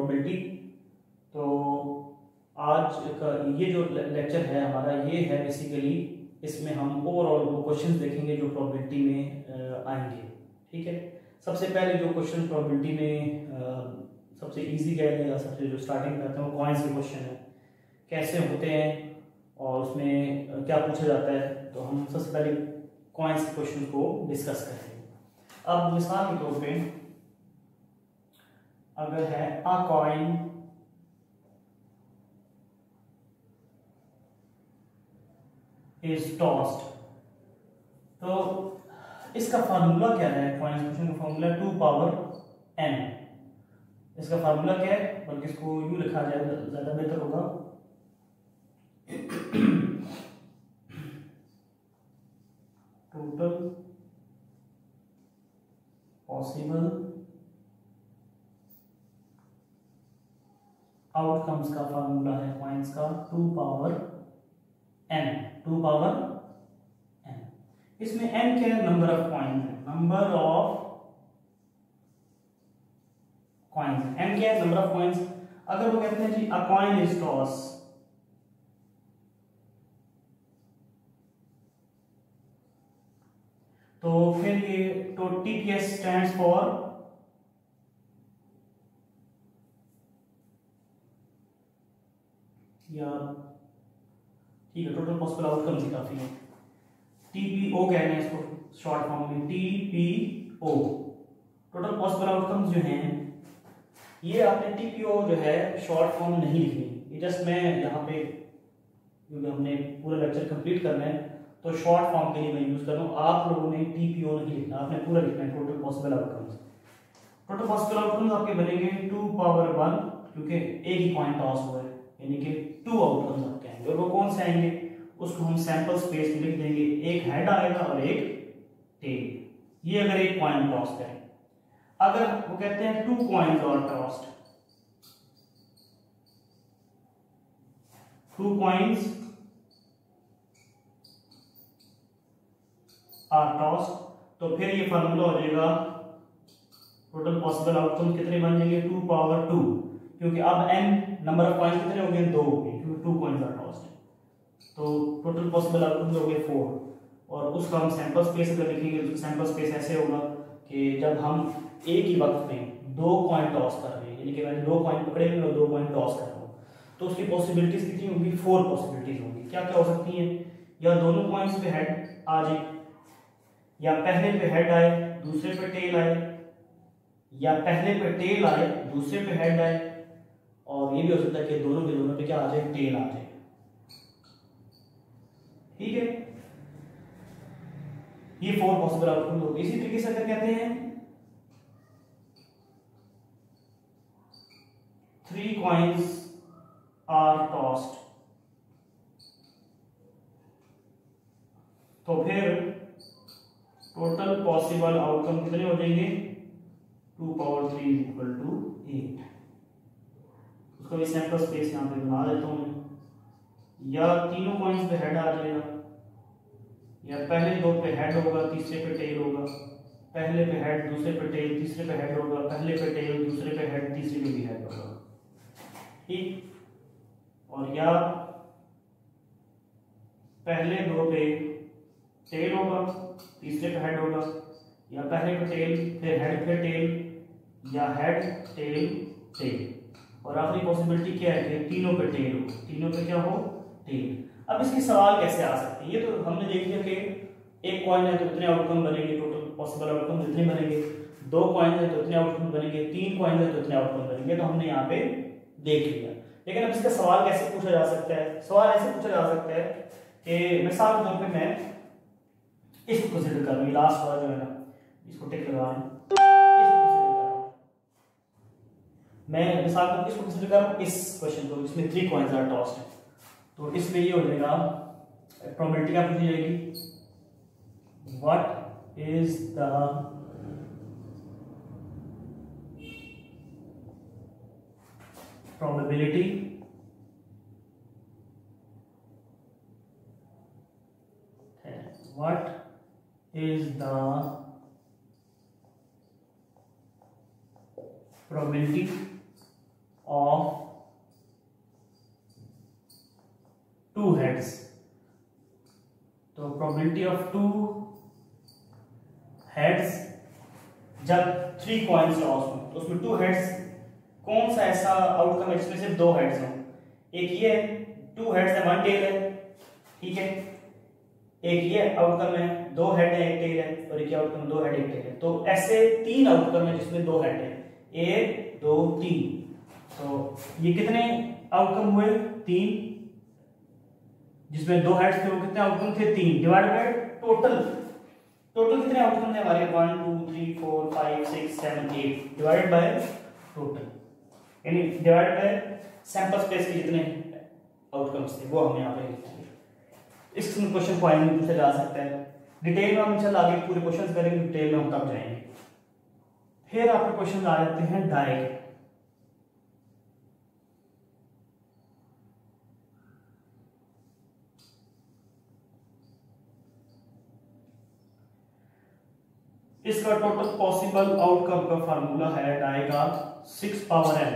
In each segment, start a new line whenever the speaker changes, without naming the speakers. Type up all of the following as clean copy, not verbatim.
Probability. तो आज का ये जो लेक्चर है हमारा ये है बेसिकली, इसमें हम ओवरऑल वो क्वेश्चंस देखेंगे जो प्रोबेबिलिटी में आएंगे। ठीक है, सबसे पहले जो क्वेश्चन प्रोबेबिलिटी में सबसे इजी कह लें या सबसे जो स्टार्टिंग में आते हैं वो कॉइन्स के क्वेश्चन है, कैसे होते हैं और उसमें क्या पूछा जाता है। तो हम सबसे पहले कॉइन्स के क्वेश्चन को डिस्कस करेंगे। अब मिसाल के तौर पे अगर है अ कॉइन इज टॉस्ड, तो इसका फार्मूला क्या है? कॉइन्स क्वेश्चन का फार्मूला 2 पावर n। इसका फार्मूला क्या है, बल्कि इसको यूं लिखा जाए ज्यादा बेहतर होगा। टोटल पॉसिबल आउटकम्स का फार्मूला है कॉइन्स का 2 पावर n। 2 पावर n, इसमें n क्या है? नंबर ऑफ कॉइन्स है, नंबर ऑफ कॉइन्स। n क्या है? Number of coins. अगर वो कहते हैं जी अ कॉइन इज टॉस, तो फिर ये तो TPS स्टैंड्स फॉर या ठीक है, टोटल पॉसिबल आउटकम्स ही काफी है। TPO कहते हैं इसको शॉर्ट फॉर्म में, TPO टोटल पॉसिबल आउटकम्स जो हैं। ये आपने TPO जो है शॉर्ट फॉर्म नहीं लिखनी, ये जस्ट मैं यहाँ पे क्योंकि हमने पूरा लेक्चर कंप्लीट करना है तो शॉर्ट फॉर्म के लिए मैं यूज कर रहा हूँ। आप लोगों ने TPO नहीं लिखना, आपने पूरा लिखना है total possible outcomes. Total possible outcomes आपके बनेंगे 2 पावर 1, क्योंकि एक ही पॉइंट टॉस हुआ है, यानी कि 2 आउटकम्स आपके आएंगे। और वो कौन से आएंगे उसको हम सैंपल स्पेस में लिख देंगे, एक हेड आएगा और एक टेल। ये अगर एक पॉइंट टॉस करें, अगर वो कहते हैं 2 coins are tossed, 2 coins are tossed, तो फिर ये फार्मूला हो जाएगा टोटल पॉसिबल आउटकम कितने बन जाएंगे? 2 पावर 2, क्योंकि अब n नंबर ऑफ कॉइन्स कितने हो गए? 2 हो गए, क्योंकि 2 कॉइन्स आर टॉस्ड। तो टोटल पॉसिबल आउटकम हो गए 4। और उसका हम सैंपल स्पेस अगर लिखेंगे तो सैंपल स्पेस ऐसे होगा कि जब हम एक ही वक्त में 2 कॉइन टॉस कर रहे हैं, यानी कि मैंने 2 कॉइन पकड़े हुए और 2 कॉइन टॉस कर रहा हूँ, तो उसकी पॉसिबिलिटीज कितनी होंगी? 4 पॉसिबिलिटीज होंगी। क्या क्या हो सकती हैं? या दोनों कॉइन्स पे हेड आ जाए, या पहले पे हेड आए दूसरे पे टेल आए, या पहले पे टेल आए दूसरे पे हेड आए, और ये भी हो सकता है कि दोनों के दोनों पे क्या आ जाए? टेल आ जाए। ठीक है, ये 4 पॉसिबल आउटकम होंगे। इसी तरीके से अगर कहते हैं 3 कॉइन्स आर टॉस्ड, तो फिर टोटल पॉसिबल आउटकम कितने हो जाएंगे? 2 पावर 3 इक्वल टू 8। उसका भी सैंपल स्पेस यहाँ पे बना देता हूँ मैं। या तीनों कॉइन्स पे हेड आ जाएगा, या पहले 2 पे हेड होगा तीसरे पे टेल होगा, पहले पे हेड दूसरे पे टेल तीसरे पे हेड होगा, पहले पे टेल दूसरे पे हेड तीसरे पे भी हेड होगा। ठीक, और या पहले 2 पे टेल होगा तीसरे पे हेड होगा, या पहले पे टेल फिर हेड फिर टेल, या हेड टेल टेल। और आखिरी पॉसिबिलिटी क्या है कि तीनों पे टेल हो, तीनों पे क्या हो? टेल। अब इसके सवाल कैसे आ सकते हैं? ये तो हमने देख लिया कि एक कॉइन है तो इतने आउटकम बनेंगे, टोटल पॉसिबल आउटकम इतने बनेंगे। 2 कॉइन है तो इतने आउटकम बनेंगे, 3 कॉइन है तो इतने आउटकम बनेंगे, तो हमने यहाँ पे देख लिया। लेकिन अब इसका सवाल कैसे पूछा जा सकता है? सवाल ऐसे पूछा जा सकता है कि मिसाल के तौर पे मैं इसको कंसीडर कर रहा हूँ, लास्ट वाला जो है ना, इसको टिक लगा रहा हूँ, मैं मिसाल के तौर पे इसको कंसीडर कर रहा हूँ, इस क्वेश्चन को, इसमें 3 कॉइन्स आर टॉस्ड है। तो इसमें ये हो जाएगा प्रोबेबिलिटी क्या पूछी जाएगी? What is the probability what is the probability of two heads, तो प्रोबेबिलिटी ऑफ टू हेड्स जब 3 कॉइन्स टॉस हो तो उसमें 2 हेड्स, कौन सा ऐसा आउटकम है जिसमें सिर्फ 2 हेड्स हों? एक ये 2 हेड्स है 1 टेल है, ठीक है। एक ये आउटकम है 2 हेड है 1 टेल है, और एक आउटकम 2 हेड 1 टेल है। तो ऐसे 3 आउटकम है जिसमें 2 हेड है, 1 2 3। तो ये कितने आउटकम हुए? 3। जिसमें 2 हेड्स थे वो कितने आउटकम थे? 3 डिवाइड बाय टोटल कितने आउटकम थे हमारे? 1 2 3 4 5 6 7 8 डिवाइडेड बाय टोटल, यानी डिवाइड बाय सैंपल स्पेस के जितने आउटकम्स थे वो हम यहाँ पे लिखते हैं। इस क्वेश्चन को आगे में पूछा जा सकता है। डिटेल में हम इंशाल्लाह आगे पूरे क्वेश्चंस करेंगे, डिटेल में हम तब जाएंगे। फिर आपके क्वेश्चन आ जाते हैं डाई के। इसका टोटल पॉसिबल आउटकम का फार्मूला है डाई का 6 पावर n,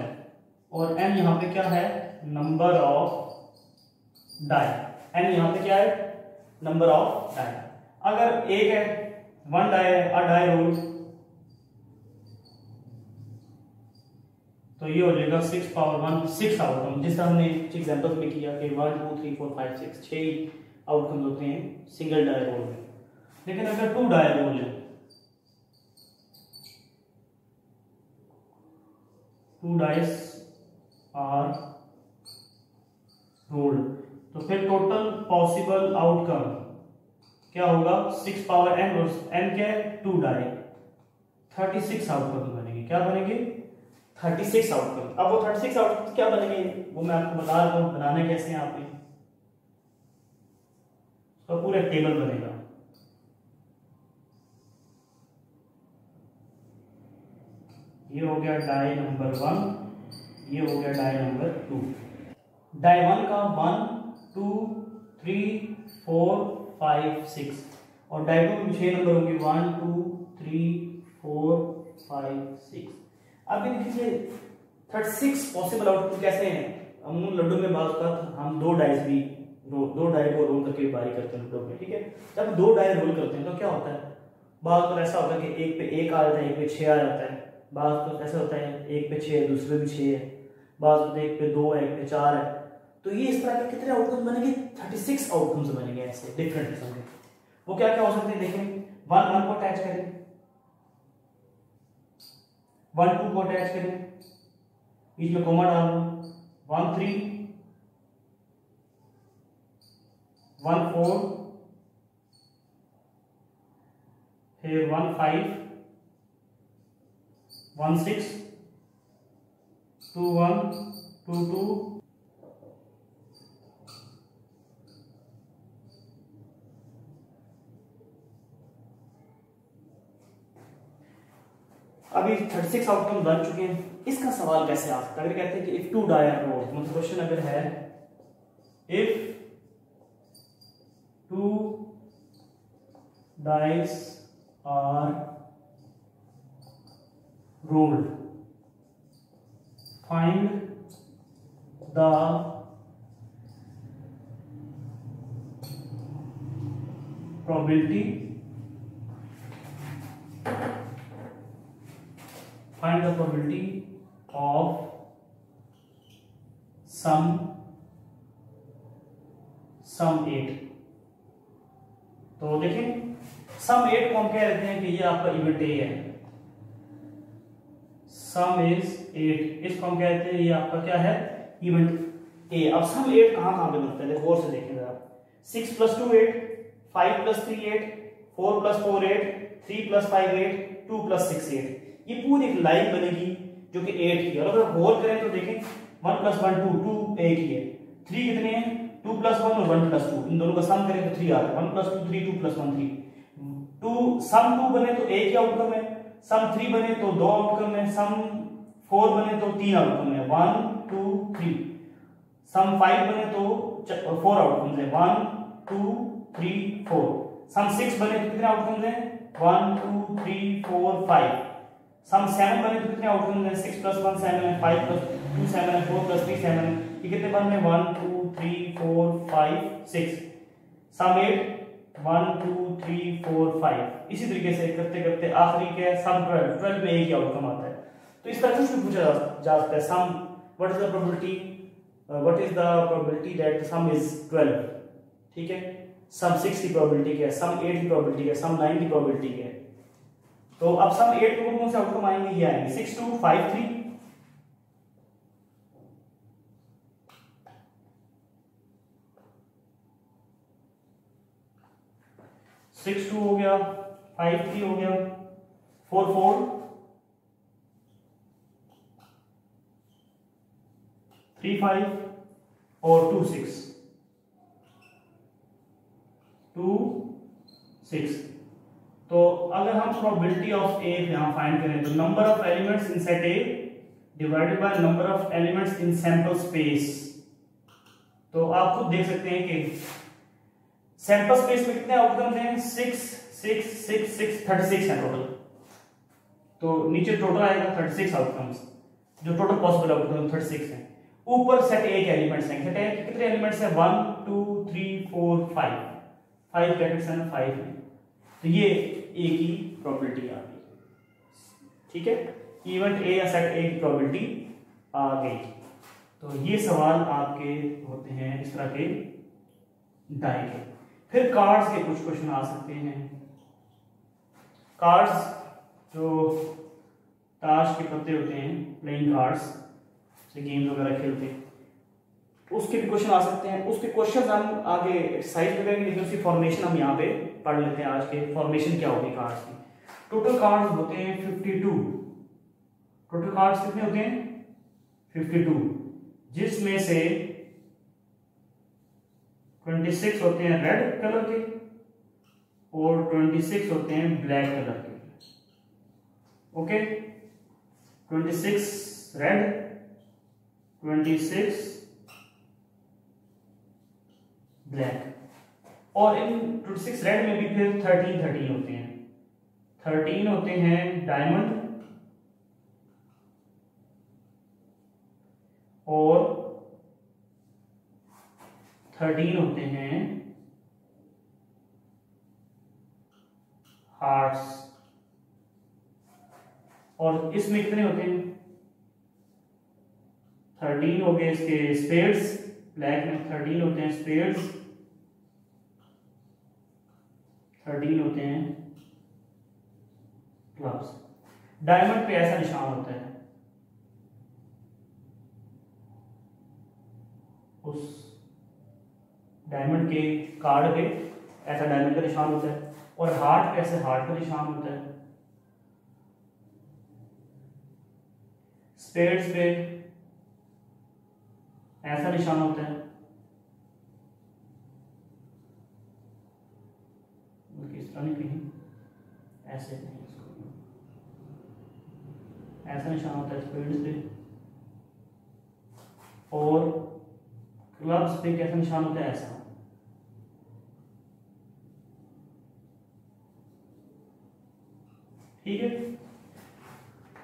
और n यहाँ पे क्या है? Number of die. n यहाँ पे क्या है? Number of die. अगर एक है 1 डाई है, अ डाई रोल, तो ये हो जाएगा 6 पावर 1 6 आउटकम, जिस तरह हमने एग्जांपल्स में किया कि 1 2 3 4 5 6 6 आउटकम होते हैं सिंगल डाई रोल में। लेकिन अगर 2 डाई रोल है, 2 डाइस आर रोल्ड, तो फिर टोटल पॉसिबल आउटकम क्या होगा? 6 पावर n, और n क्या है? 2 डाई, 36 आउटकम बनेंगे। क्या बनेंगे? 36 आउटकम। अब वो 36 आउटकम क्या बनेंगे वो मैं आपको बता रहा हूं, बनाना कैसे है आपने, तो पूरा टेबल बनेगा। ये हो गया डाई नंबर 1, ये हो गया डाई नंबर 2। डाई 1 का 1 2 3 4 5 6, और डाई 2 में 6 नंबर होंगे 1 2 3 4 5 6। अब ये देखिए 36 पॉसिबल आउटपुट कैसे हैं? हम लड्डू में बात करते हम 2 डाइस भी 2 डाई को रोल करके बारी करते हैं लड्डू में, ठीक है। जब 2 डाई रोल करते हैं तो क्या होता है? बात तो ऐसा होता है कि एक पे 1 आ जाता है, एक पे 6 आ जाता है। बात तो ऐसा होता है एक पे 6 है, दूसरे पे 6 है। बात तो एक पे 2 है, एक पे 4 है। तो ये इस तरह के कितने आउटकम बनेंगे? 36 आउटकम्स बनेंगे ऐसे डिफरेंट किस्म के। वो क्या क्या हो सकते हैं देखें। 1 1 को अटैच करें, 1 2 को अटैच करें, बीच में कॉमा डाल दो, 1 3 1 4, फिर 1 5 1 6 2 1 2 2। अभी 36 आउटकम बन चुके हैं। इसका सवाल कैसे आ सकता है? अगर कहते हैं कि इफ 2 डाई आर रोल्ड, मतलब क्वेश्चन अगर है if 2 dice are rolled, find the probability of sum 8। तो देखें सम 8 को हम कह देते हैं कि ये आपका इवेंट ए है, सम इज 8, इसको हम कहते हैं ये आपका क्या है? Event A. अब सम 8 कहां पे बनता है? गौर से देखें जरा। 6 + 2 8, 5 + 3 8, 4 + 4 8, 3 + 5 8, 2 + 6 8। ये पूरी एक लाइन बनेगी जो कि 8 की है। और अगर गौर करें तो देखें 1 + 1 2, 2 एक ही है। 3 कितने हैं? 2 + 1 और 1 + 2, इन दोनों का सम करें तो 3 आता है। 1 + 2 3, 2 + 1 3। 2 सम 2 बने तो एक ही आउटकम है, सम 3 बने तो 2 आउटकम है, सम 4 बने तो 3 आउटकम है 1 2 3। सम 5 बने तो 4 आउटकम्स है 1 2 3 4। सम 6 बने तो कितने आउटकम्स हैं? 1 2 3 4 5। सम 7 बने तो कितने आउटकम्स हैं? 6 + 1 7 है, 5 + 2 7 है, 4 + 3 7 है, ये कितने बन रहे हैं 1 2 3 4 5 6, सम 8 1 2 3 4 5। इसी तरीके से करते करते आखिरी क्या है सम 12, 12 में एक ही आउटकम आता है। तो इस तरह कुछ भी पूछा जा सकता है, sum what is the probability, what is the probability that sum is 12, ठीक है, सम 6 की प्रोबेबिलिटी क्या है, सम 8 की प्रोबेबिलिटी क्या है, सम 9 की प्रोबेबिलिटी क्या है। तो अब सम 8 के कौन से आउटकम आएंगे, ये आएंगे 6 2 5 3, 6 2 हो गया, 5 3 हो गया, 4 4, 3 5 और 2 6 2 6। तो अगर हम प्रोबेबिलिटी ऑफ ए यहां फाइंड करें तो number of elements in set A divided by number of elements in sample space. तो आप खुद देख सकते हैं कि सैंपल स्पेस में कितने आउटकम्स हैं, 6 6 6 6 36 है टोटल। तो नीचे टोटल आएगा 36 आउटकम्स, जो टोटल पॉसिबल आउटकम 36 हैं। ऊपर सेट ए के एलिमेंट्स हैं, सेट ए के कितने एलिमेंट्स हैं 1 2 3 4 5, 5 ब्रैकेट्स हैं 5 हैं। तो ये ए की प्रोबेबिलिटी आ गई, ठीक है, इवेंट ए या सेट ए की प्रोबेबिलिटी आ गई। तो ये सवाल आपके होते हैं इस तरह के डाई के। फिर कार्ड्स के कुछ क्वेश्चन आ सकते हैं। कार्ड्स जो ताश के पत्ते होते हैं, प्लेइंग कार्ड्स से गेम्स वगैरह खेलते हैं, उसके भी क्वेश्चन आ सकते हैं। उसके क्वेश्चन हम आगे एक्सरसाइज में करेंगे, लेकिन उसकी फॉर्मेशन हम यहाँ पे पढ़ लेते हैं। आज के फॉर्मेशन क्या होगी कार्ड्स की। टोटल कार्ड्स होते हैं 52। टोटल कार्ड्स कितने होते हैं 52, जिसमें से 26 होते हैं रेड कलर के और 26 होते हैं ब्लैक कलर के। Okay, 26 red, 26 black. और इन 26 रेड में भी फिर 13 होते हैं। 13 होते हैं डायमंड और 13 होते हैं हार्ट्स। और इसमें कितने होते हैं 13 हो गए इसके स्पेड्स, ब्लैक में 13 होते हैं स्पेड्स, 13 होते हैं क्लब्स। डायमंड पे ऐसा निशान होता है, उस डायमंड के कार्ड पे ऐसा डायमंड का निशान होता है, और हार्ट पे ऐसे हार्ट का निशान होता है। स्पेड्स पे ऐसा निशान होता है, इस तरह नहीं कहीं, ऐसे नहीं, ऐसा निशान होता है स्पेड्स पे। और क्लब्स पे कैसा निशान होता है, ऐसा। ठीक है,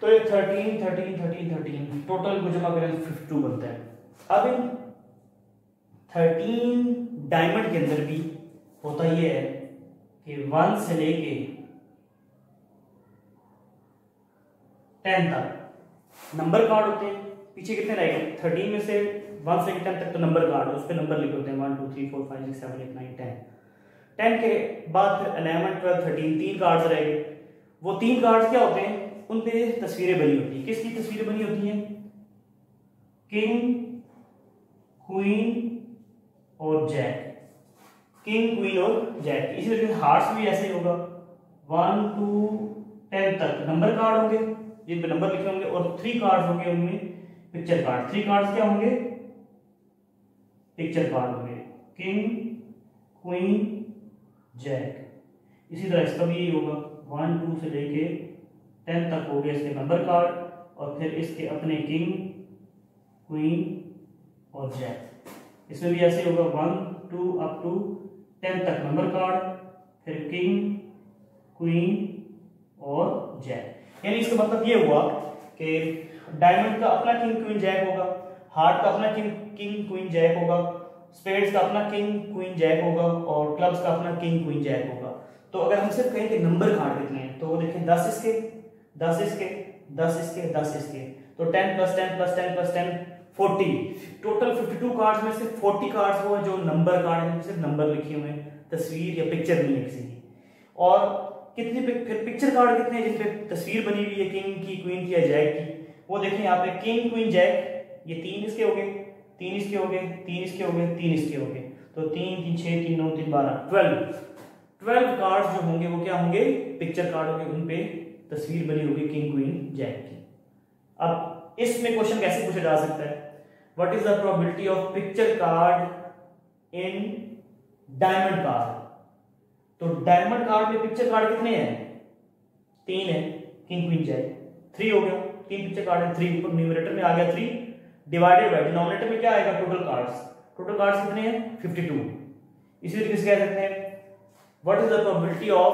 तो ये 13 13 13 13 टोटल को जमा करें 52 बनता है। अब इन 13 डायमंड के अंदर भी होता ये है कि 1 से लेके 10 तक नंबर कार्ड होते हैं। पीछे कितने रहेंगे 13 में से 1 से 10 तक तो नंबर कार्ड, उस पर नंबर लिखे होते हैं 1 2 3 4 5 6 7 8 9 10। 10 के बाद फिर 11 12 13 3 कार्ड्स रहेंगे। वो 3 कार्ड्स क्या होते हैं, उन पे तस्वीरें बनी होती हैं। किसकी तस्वीरें बनी होती हैं, किंग, क्वीन और जैक। किंग, क्वीन और जैक। इसी तरीके से हार्ट्स भी ऐसे ही होगा, 1 2 10 तक नंबर कार्ड होंगे जिन पे नंबर लिखे होंगे, और 3 कार्ड्स होंगे उनमें पिक्चर कार्ड। 3 कार्ड्स क्या होंगे, पिक्चर कार्ड होंगे, किंग, क्वीन, जैक। इसी तरह इसका भी यही होगा, 1 2 से लेके 10 तक हो गए इसके नंबर कार्ड, और फिर इसके अपने किंग, क्वीन और जैक। इसमें भी ऐसे होगा 1 2 अप टू 10 तक नंबर कार्ड, फिर किंग, क्वीन और जैक। यानी इसका मतलब ये हुआ कि डायमंड का अपना किंग क्वीन जैक होगा, हार्ट का अपना किंग क्वीन जैक होगा, स्पेड्स का अपना किंग क्वीन जैक होगा और क्लब्स का अपना किंग क्वीन जैक होगा। तो अगर हम सिर्फ कहें कि नंबर कार्ड कितने हैं, तो वो देखें 10 इसके, 10 इसके, 10 इसके, 10 इसके, तो 10 + 10 + 10 + 10 40, टोटल 52 कार्ड्स में से 40 कार्ड्स वो जो नंबर कार्ड है, सिर्फ नंबर लिखे हुए हैं, तस्वीर या पिक्चर नहीं है किसी की। और कितनी फिर पिक्चर कार्ड कितने हैं जिन पे तस्वीर बनी हुई है किंग की, क्वीन की या जैक की, वो देखें यहाँ पे किंग क्वीन जैक, ये 3 इसके हो गए, 3 इसके हो गए, 3 इसके हो गए, 3 इसके हो गए, तो 3 3 6 3 9 3 12 12 कार्ड्स जो होंगे वो क्या होंगे, पिक्चर कार्ड होंगे, उन पे तस्वीर बनी होगी किंग क्वीन जैक की। अब इसमें क्वेश्चन कैसे पूछा जा सकता है, what is the probability of picture card in diamond card. तो डायमंड कार्ड में पिक्चर कार्ड कितने हैं, 3 है, किंग क्वीन जैक, 3 हो गया, 3 पिक्चर कार्ड है, 3 ऊपर न्यूमरेटर में आ गया 3, डिवाइडेड बाय डिनोमिनेटर में क्या आएगा, टोटल कार्ड्स कितने हैं 52। इसी तरीके से कह सकते हैं what is the probability of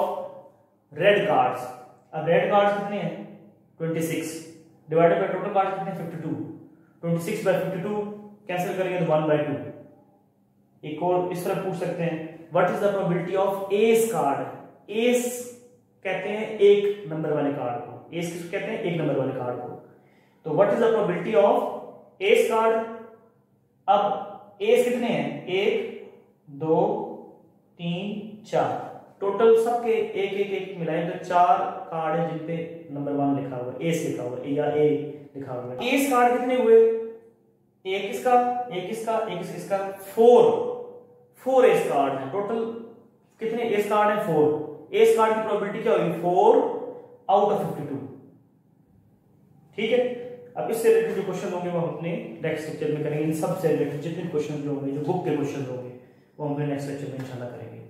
red cards. अब रेड कार्ड्स कितने हैं 26, डिवाइडेड बाय टोटल कार्ड्स कितने 52, 26 बाय 52 कैंसिल करेंगे तो 1/2। एक और इस तरह पूछ सकते हैं what is the probability of S card. S कहते हैं एक नंबर वाले कार्ड को, एस किसको कहते हैं, एक नंबर वाले कार्ड को। तो what is the probability of S card. अब एस कितने हैं, 1 2 3 4, टोटल सबके एक एक एक मिलाएं तो 4 कार्ड है जिन पे नंबर 1 लिखा हुआ है, एस लिखा हुआ है या ए लिखा हुआ है। एस कार्ड कितने हुए, एक इसका, एक इसका, एक इसका, 4 एस कार्ड है, टोटल कितने एस कार्ड है 4। एस कार्ड की प्रोबेबिलिटी क्या होगी 4 आउट ऑफ 52। ठीक है, अब इससे रिलेटेड जो क्वेश्चन होंगे वो हम अपने नेक्स्ट लेक्चर में करेंगे। इन सब से रिलेटेड जितने क्वेश्चन जो होंगे, जो बुक के क्वेश्चन होंगे, वो हम अपने नेक्स्ट लेक्चर में इंशाल्लाह करेंगे।